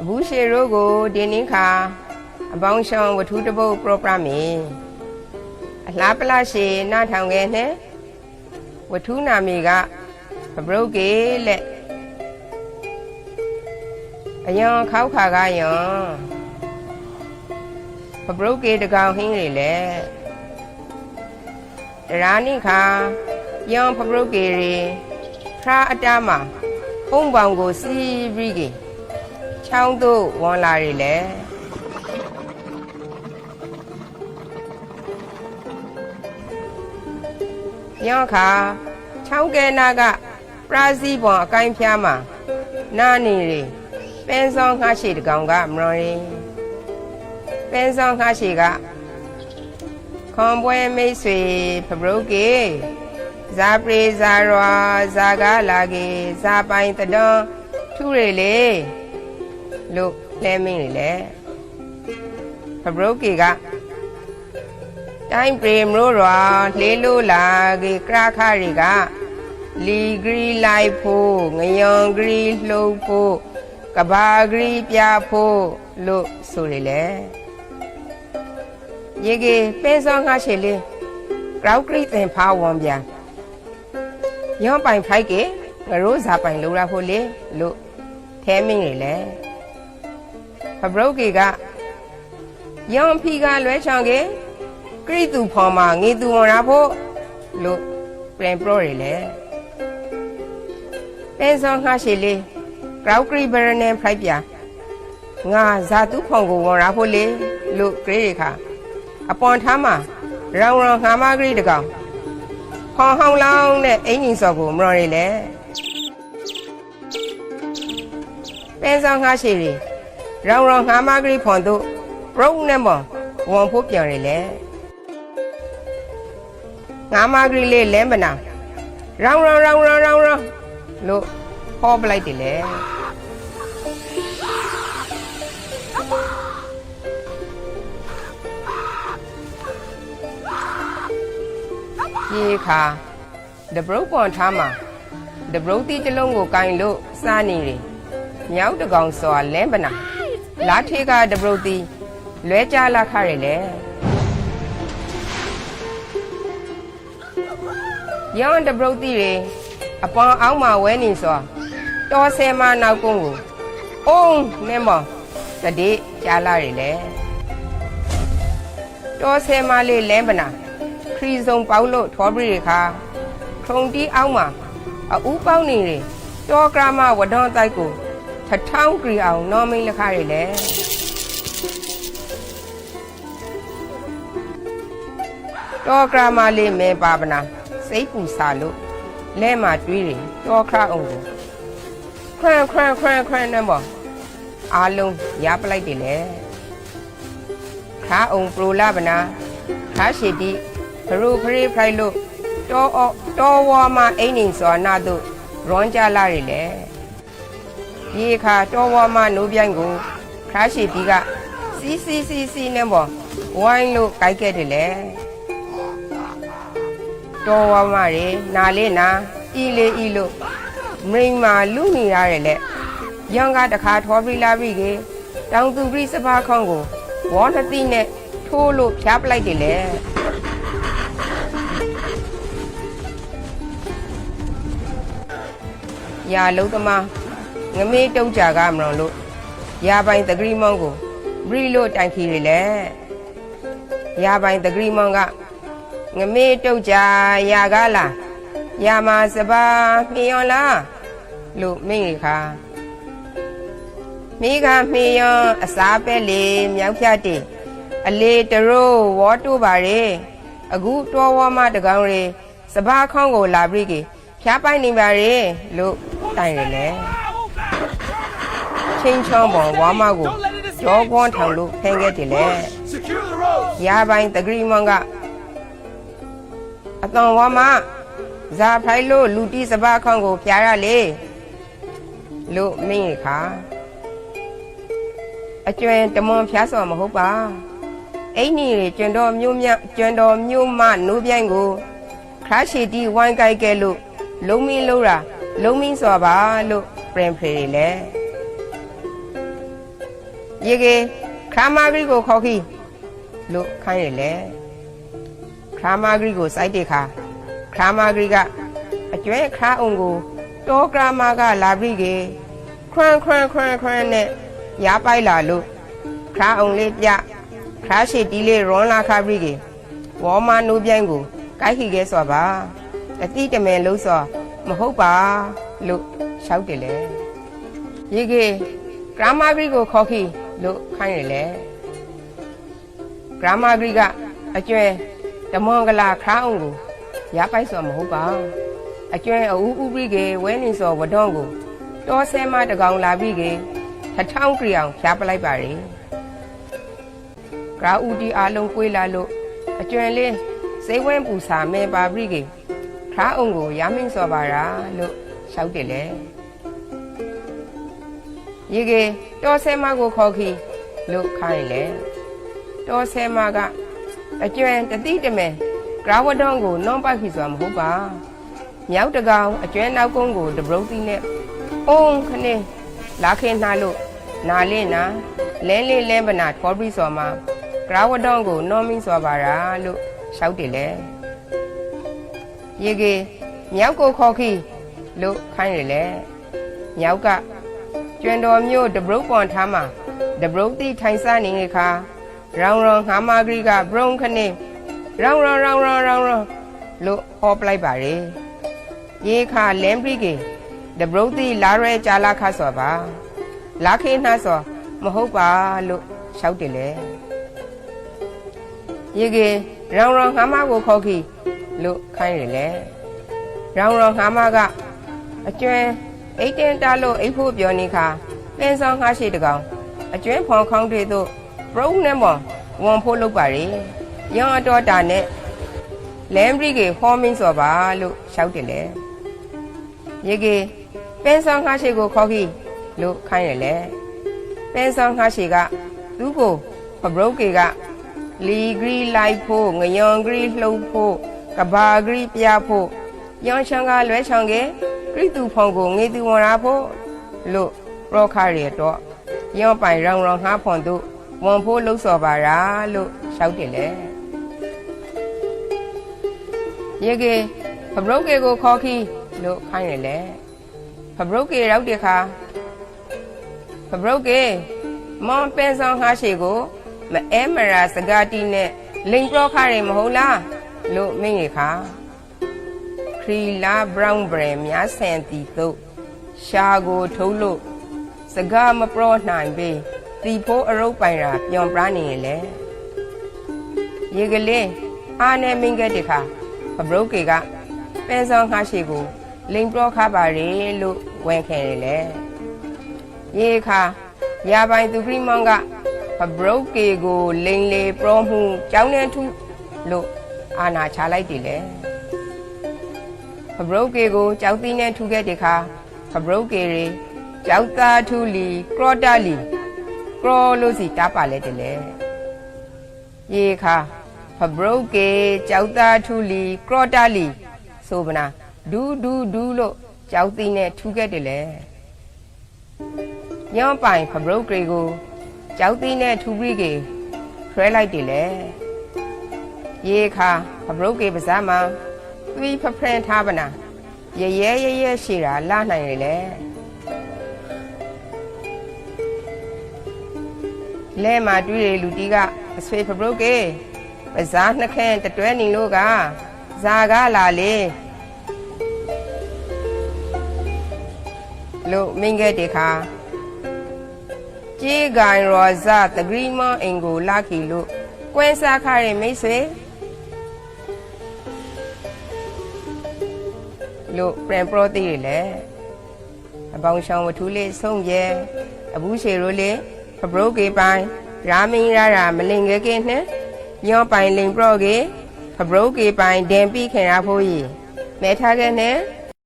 ဘူးရှိရိုးကိုဒီနေ့ခါအပေါင်းရှောင်းဝထူးတပုတ်ပရိုဂရမ်မီအလားပလားရှိနားထောင်ခဲ့နဲ့ဝထူးနာမည်ကပပရုတ်ကေလက်အယောင်ခောက်ခါကယောပပရုတ်ကေတကောင်ဟင်းတွေလေတရာနိခါယောင်ပပရုတ်ကေရီခါအတားမှာပုံပေါင်ကိုစီးပြီးကေချောင်းတို့ဝန်လာတွေလေယောခါချောင်းကဲနာကပရာစီပွန်အကိုင်းဖျားမှာနာနေရီပန်းဆောင်ငှရှိတကောင်ကမရော်ရင်ပန်းဆောင်ငှရှိကခွန်ပွဲမိတ်ဆွေဖပရုတ်ကေဇာပရိဇာရွာဇာကလာကေဇာပိုင်တတော်ထူရလေလို့လဲမင်းလေဖပရုတ်ကေကတိုင်းပရိမရိုးရွာလေလို့လာကေကရခရီကလီဂရီလိုက်ဖို့ငယွန်ဂရီလှုပ်ဖို့ကဘာဂရီပြဖို့လို့ဆိုရလေရေကေပင်းစောငှရှိလေกราวกรีသင်ဖားဝန်ပြန်ယောပိုင်ဖိုက်ကေငရိုးစာပိုင်လိုရဖို့လေလို့ထဲမင်းလေဖဘရုတ်ကေကယောဖီကလွဲချောင်းကေကရိတူဖော်မှာငေသူဝန်ရဖို့လို့ပြန်ပရိုရလေပင်းစောငှရှိလေกราวกรีဘရနေဖိုက်ပြငါဇာတုဖောင်ကိုဝန်ရဖို့လေလို့ဂရေခါအပွန်ထားမှာရောင်ရောင်ငါမဂရိတကောင်ဖောင်ဟောင်းလောင်းနဲ့အင်ကြီးစော်ကိုမတော်ရလေပန်းဆောင်ငှရှိရီရောင်ရောင်ငါမဂရိဖောင်တို့ပရုံနဲ့မော်ဝန်ဖို့ပြောင်းရလေငါမဂရိလေးလဲမနာရောင်ရောင်လို့ဟောပလိုက်တယ်လေရေခါဒဘရုတ်ပွန်ထားမှာဒဘရုတ်တီတလုံးကိုကင်လို့စားနေတယ်မြောက်တကောင်စော်လဲပနာလာထေကဒဘရုတ်တီလွဲကြလာခရလေယောင်ဒဘရုတ်တီတွေအပေါင်းအောင်မှာဝဲနေစောတော်ဆယ်မနောက်ကုန်းကိုအုံးနဲ့မော်တတိကြားလာရလေတော်ဆယ်မလေးလဲပနာခရီစုံပေါလို့ထောပရိခါထုံတီးအောင်မှာအူးပေါင်းနေတယ်တောကရမဝဒွန်တိုက်ကိုထထောင်းကြည့်အောင်နော်မင်းလက်ခရလေတောကရမလေးမဲပါပနာစိတ်ပူစာလို့လဲမှာတွေးတယ်တောခရအောင်ကိုခရနဲ့ပေါ့အားလုံးရပလိုက်တယ်လေခါအောင်ပရိုလာပနာခါရှိတီဘရူဖရီဖိုင်လို့တော်ဝါမအင်းနေစောနာတို့ရွန်ကြလာရလေဒီခါတော်ဝါမနိုးပြိုင်ကိုခါရှိတီကစီနဲ့ပေါ့ဝိုင်းလို့ကြိုက်ခဲ့တယ်လေတော်ဝါမရေနာလေးနာဤလို့မိန်မာလူနေရတယ်လေယောင်ကတခါထောပြီးလာပြီကေတောင်သူပြီးစပါးခေါင်းကိုဝေါ်နှတိနဲ့ထိုးလို့ဖြားပလိုက်တယ်လေရာလုံးသမားငမေးတုတ်ကြကမလို့လို့ရာပိုင်တဂရီမောင်းကိုဘရီလို့တိုင်ခီရလေရာပိုင်တဂရီမောင်းကငမေးတုတ်ကြရာကလားရာမစပါမြေယောလားလို့မိင္ခါမိကမေယောအစားပဲလေမြောက်ဖြတ်တေအလေတရိုးဝေါ်တူပါရေအခုတော်ဝါမတကောင်ရေစပါးခေါင်းကိုလာပြီးကေဖြားပိုင်နေပါရေလို့တိုင်ရလေချင်းချောင်းပေါ်ဝါမကိုကြောကွန်းထောင်လို့ဖင်ခဲ့တယ်လေရာပိုင်တဂရီမောင်ကအတန်ဝါမဇာဖိုင်လို့လူတီစပါးခေါင်းကိုဖြားရလေလို့မင်းခါအကျွမ်းတမွန်ဖြားစော်မဟုတ်ပါအိမ်ကြီးတွေကျွန်းတော်မျိုးမနိုးပြိုင်ကိုခါရှိတီဝိုင်းကြိုက်ခဲ့လို့လုံးမင်းစော်ပါလို့ပြင်ဖေလေ ရေကေခရာမာဂရီကိုခေါ်ခီလို့ခိုင်းရလေခရာမာဂရီကိုစိုက်တဲ့ခါခရာမာဂရီကအကျွဲခရာအုံကိုတောကရာမာကလာပြီးကေခွန်းနဲ့ရပိုက်လာလို့ခရာအုံလေးပြခရာရှိတီလေးရွန်လာခါပြီးကေဝေါ်မနိုးပြိုင်ကိုကိုက်ခီခဲဆိုပါအတိတမဲလို့ဆိုမဟုတ်ပါလို့ရှောက်တယ်လေရေကေဂရာမာဂရီကိုခေါ်ခီလို့ခိုင်းရလေဂရာမာဂရီကအကျွဲဓမ္မင်္ဂလာခရာအုံကိုရပိုက်ဆိုမဟုတ်ပါအကျွဲအူးပြီးကေဝဲနေစောဝဒွန်ကိုတောဆဲမတကောင်လာပြီးကေထထောင်းကြည်အောင်ဖြားပလိုက်ပါလေဂရာဦးတီအားလုံးကွေးလာလို့အကျွဲလေးစိတ်ဝင်းပူစာမဲပါပြီးကေခရာအုံကိုရမင်းစောပါလားလို့ရှောက်တယ်လေရေကေတောဆဲမကိုခေါ်ခီလို့ခိုင်းလေတောဆဲမကအကျွဲတတိတမဲဂရာဝဒွန်ကိုနွန်ပိုက်ခီဆိုတာမဟုတ်ပါမြောက်တကောင်အကျွဲနောက်ကုန်းကိုတပရုတ်သီးနဲ့အုံခနေလာခင်းနှားလို့နာလင်းနာလဲလေးလဲပနာထောပြီးစော်မှာဂရာဝဒွန်ကိုနော်မင်းစော်ပါလားလို့ရှောက်တယ်လေရေကေမြောက်ကိုခေါ်ခီလို့ခိုင်းရလေမြောက်ကကျွန်းတော်မျိုးတပရုတ်ပွန်ထားမှာတပရုတ်သီးထိုင်စားနေတဲ့ခါရောင်ငါမာဂရီကဘရုံခနေရောင်လို့ဟောပလိုက်ပါလေရေခါလမ်ပရီကေတပရုတ်သီးလာရဲကြာလာခါဆိုပါလာခေနှာဆိုမဟုတ်ပါလို့ရှောက်တယ်လေရေကေရောင်ငါမကိုခေါ်ခီလို့ခိုင်းရလေရောင်ငါမကအကျွဲအိတ်တင်တာလို့အိတ်ဖို့ပြောနေခါပင်ဆောင်ငါရှိတကောင်အကျွဲဖောင်ခေါင်းတွေတို့ဘရုံနဲ့မော်ဝန်ဖို့လုပ်ပါလေရောင်အတော်တာနဲ့လမ်ပရီကေဟောမင်းစောပါလို့ရှောက်တယ်လေရေကေပင်ဆောင်ငါရှိကိုခေါ်ခီလို့ခိုင်းရလေပင်ဆောင်ငါရှိကသူ့ကိုဘရုတ်ကေကလီဂရီလိုက်ဖို့ငယွန်ဂရီလှုပ်ဖို့ကဘာဂရီပြဖို့ရောင်ချံကလွဲချောင်ကေဂရိတူဖောင်ကိုငေသူဝန်ရာဖို့လို့ရောခရရတော့ရောင်ပိုင်ရောင်ငါဖောင်တို့ဝန်ဖို့လှုပ်စော်ပါလားလို့ရှောက်တယ်လေရေကေဖဘရုတ်ကေကိုခေါ်ခီလို့ခိုင်းရလေဖဘရုတ်ကေရောက်တဲ့ခါဖဘရုတ်ကေမောင်ပင်ဆောင်ငါရှိကိုမအဲမရာစကားတီနဲ့လိန်ကြောခရမဟုတ်လားလို့မင်းရခါခရီလာဘရောင်းဘရများဆန်တီတို့ရှာကိုထုံးလို့စကားမပရောနိုင်ပေတီဖိုးအရုပ်ပိုင်ရာပြောင်းပန်းနေလေရေကလေးအားနဲ့မင်းကတဲ့ခါဘရုတ်ကေကပင်ဆောင်ခါရှိကိုလိန်ပရောခါပါလေလို့ဝန်ခဲတယ်လေရေခါရပိုင်သူခရီမောင်ကဘရုတ်ကေကိုလိန်လေပရောမှုကြောင်းနေထုလို့အာနာချလိုက်တယ်လေဘရုတ်ကေကိုကြောက်သီးနဲ့ထူခဲ့တဲ့ခါဘရုတ်ကေရီကြောက်သားထူလီကရော့တာလီကရောလို့စီတားပါလဲတယ်လေရေခါဖဘရုတ်ကေကြောက်သားထူလီကရော့တာလီဆိုဗနာဒူးလို့ကြောက်သီးနဲ့ထူခဲ့တယ်လေညောင်းပိုင်ဖဘရုတ်ကေကိုကြောက်သီးနဲ့ထူပြီးကေဆွဲလိုက်တယ်လေရေခါဖဘရုတ်ကေပါစားမှာသွီးဖဖရန်ထားပါနာရဲရှိတာလာနိုင်ရလေလဲမှာတွေ့ရလူတီးကအဆွေဖဘရုတ်ကေပဇာနှစ်ခန့်တတွဲနေလို့ကဇာကလာလေလို့မင်းခဲ့တဲ့ခါကြေးကိုင်ရောဇာတဂရီမအင်ကိုလာခီလို့ကွဲစားခါရဲ့မိတ်ဆွေလို့ပြန်ပရိုတီးလေအပေါင်းရှောင်းဝထူးလေးဆုံးရဲအဘူးရှေရိုးလေးဖဘရုတ်ကေပိုင်ရာမင်းရာမလင်ငယ်ကေနဲ့ညောပိုင်လိန်ပရောကေဖဘရုတ်ကေပိုင်ဒန်ပိခင်ရာဖိုးကြီးမဲထားခဲ့နဲ့